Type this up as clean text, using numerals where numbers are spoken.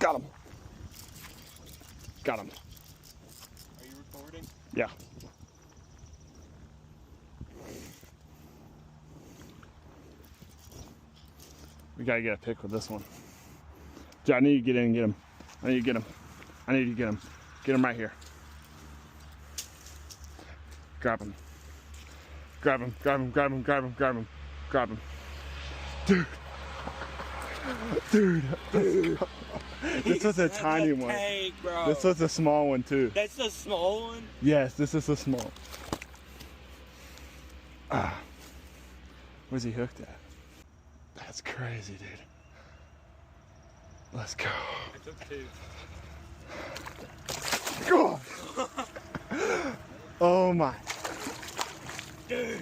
Got him. Got him. Are you recording? Yeah. We gotta get a pic with this one. I need to get in and get him. I need to get him. I need to get him. Get him right here. Grab him. Grab him, grab him, grab him, grab him, grab him, grab him. Dude. Dude. This was a tiny one. Tank, bro. This was a small one too. That's the small one? Yes, this is a small. Where's he hooked at? That's crazy, dude. Let's go. I took two. God. Oh my. Dude.